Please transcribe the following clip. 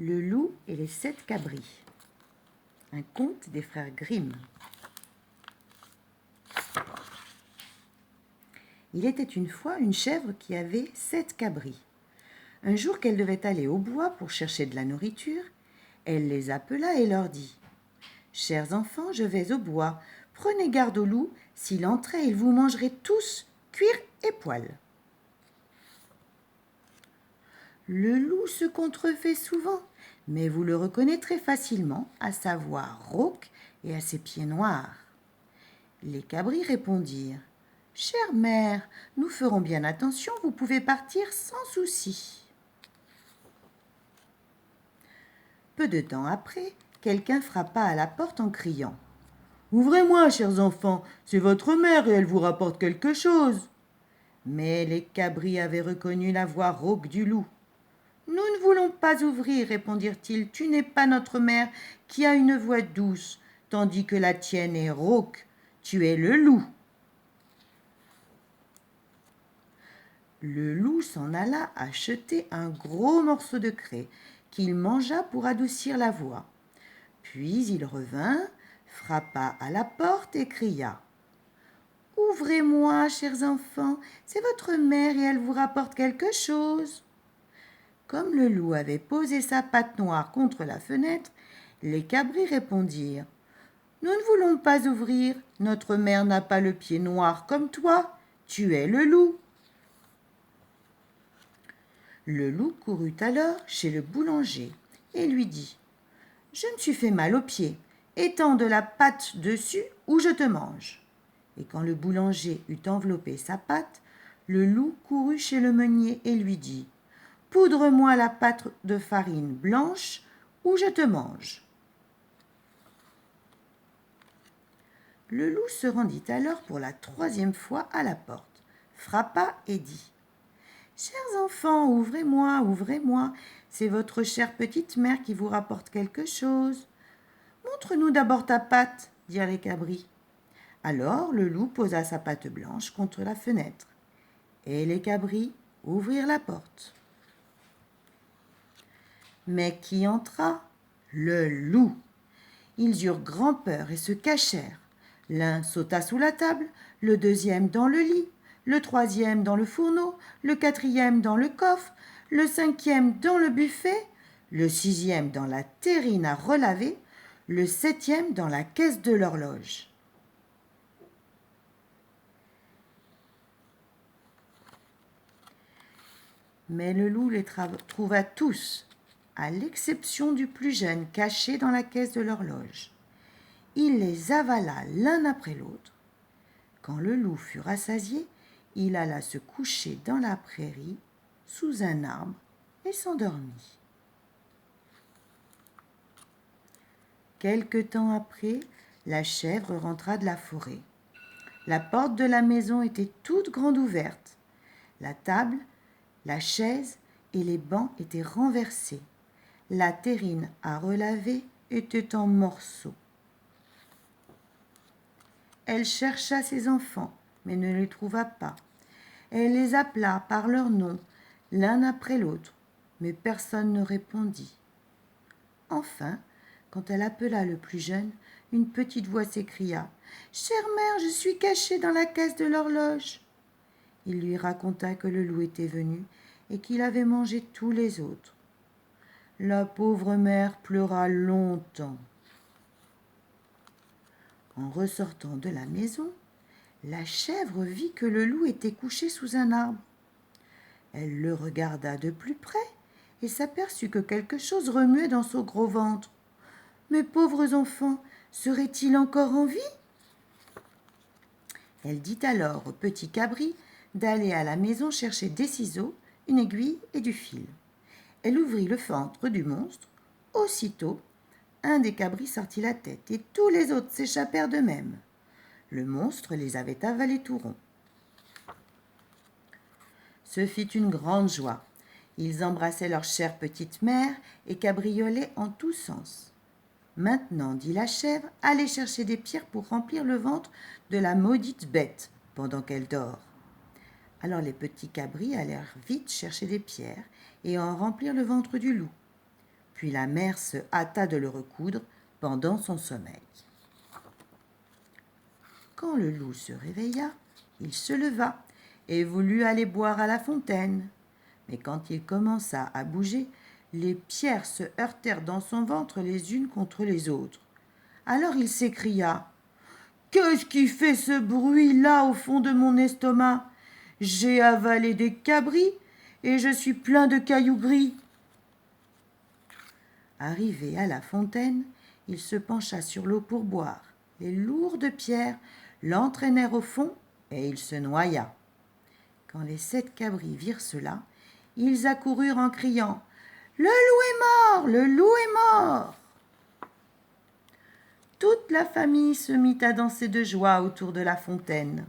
Le loup et les 7 cabris. Un conte des frères Grimm. Il était une fois une chèvre qui avait 7 cabris. Un jour qu'elle devait aller au bois pour chercher de la nourriture, elle les appela et leur dit « Chers enfants, je vais au bois. Prenez garde au loup. S'il entrait, il vous mangerait tous, cuir et poil. » Le loup se contrefait souvent, mais vous le reconnaîtrez facilement à sa voix rauque et à ses pieds noirs. Les cabris répondirent « Chère mère, nous ferons bien attention, vous pouvez partir sans souci. » Peu de temps après, quelqu'un frappa à la porte en criant « Ouvrez-moi, chers enfants, c'est votre mère et elle vous rapporte quelque chose. » Mais les cabris avaient reconnu la voix rauque du loup. « Nous ne voulons pas ouvrir, répondirent-ils, tu n'es pas notre mère qui a une voix douce, tandis que la tienne est rauque, tu es le loup. » Le loup s'en alla acheter un gros morceau de craie qu'il mangea pour adoucir la voix. Puis il revint, frappa à la porte et cria « Ouvrez-moi, chers enfants, c'est votre mère et elle vous rapporte quelque chose. » Comme le loup avait posé sa patte noire contre la fenêtre, les cabris répondirent « Nous ne voulons pas ouvrir, notre mère n'a pas le pied noir comme toi, tu es le loup. » Le loup courut alors chez le boulanger et lui dit « Je me suis fait mal aux pieds, étends de la pâte dessus ou je te mange. » Et quand le boulanger eut enveloppé sa pâte, le loup courut chez le meunier et lui dit « Poudre-moi la pâte de farine blanche ou je te mange. » Le loup se rendit alors pour la 3e fois à la porte, frappa et dit « Chers enfants, ouvrez-moi, ouvrez-moi, c'est votre chère petite mère qui vous rapporte quelque chose. »« Montre-nous d'abord ta patte, dirent les cabris. Alors le loup posa sa patte blanche contre la fenêtre, et les cabris ouvrirent la porte. Mais qui entra ? Le loup. Ils eurent grand-peur et se cachèrent. L'un sauta sous la table, le 2e dans le lit, le 3e dans le fourneau, le 4e dans le coffre, le 5e dans le buffet, le 6e dans la terrine à relaver, le 7e dans la caisse de l'horloge. Mais le loup les trouva tous, à l'exception du plus jeune caché dans la caisse de l'horloge. Il les avala l'un après l'autre. Quand le loup fut rassasié, il alla se coucher dans la prairie, sous un arbre, et s'endormit. Quelque temps après, la chèvre rentra de la forêt. La porte de la maison était toute grande ouverte. La table, la chaise et les bancs étaient renversés. La terrine à relaver était en morceaux. Elle chercha ses enfants, mais ne les trouva pas. Elle les appela par leur nom, l'un après l'autre, mais personne ne répondit. Enfin, quand elle appela le plus jeune, une petite voix s'écria « Chère mère, je suis cachée dans la caisse de l'horloge. » Il lui raconta que le loup était venu et qu'il avait mangé tous les autres. La pauvre mère pleura longtemps. En ressortant de la maison, la chèvre vit que le loup était couché sous un arbre. Elle le regarda de plus près et s'aperçut que quelque chose remuait dans son gros ventre. « Mes pauvres enfants, seraient-ils encore en vie ?» Elle dit alors au petit cabri d'aller à la maison chercher des ciseaux, une aiguille et du fil. Elle ouvrit le ventre du monstre. Aussitôt, un des cabris sortit la tête et tous les autres s'échappèrent d'eux-mêmes. Le monstre les avait avalés tout ronds. Ce fit une grande joie. Ils embrassaient leur chère petite mère et cabriolaient en tous sens. « Maintenant, dit la chèvre, allez chercher des pierres pour remplir le ventre de la maudite bête pendant qu'elle dort. » Alors les petits cabris allèrent vite chercher des pierres et en remplir le ventre du loup. Puis la mère se hâta de le recoudre pendant son sommeil. Quand le loup se réveilla, il se leva et voulut aller boire à la fontaine. Mais quand il commença à bouger, les pierres se heurtèrent dans son ventre les unes contre les autres. Alors il s'écria « Qu'est-ce qui fait ce bruit-là au fond de mon estomac ? J'ai avalé des cabris et je suis plein de cailloux gris. » Arrivé à la fontaine, il se pencha sur l'eau pour boire. Les lourdes pierres l'entraînèrent au fond et il se noya. Quand les 7 cabris virent cela, ils accoururent en criant « Le loup est mort! Le loup est mort !» Toute la famille se mit à danser de joie autour de la fontaine.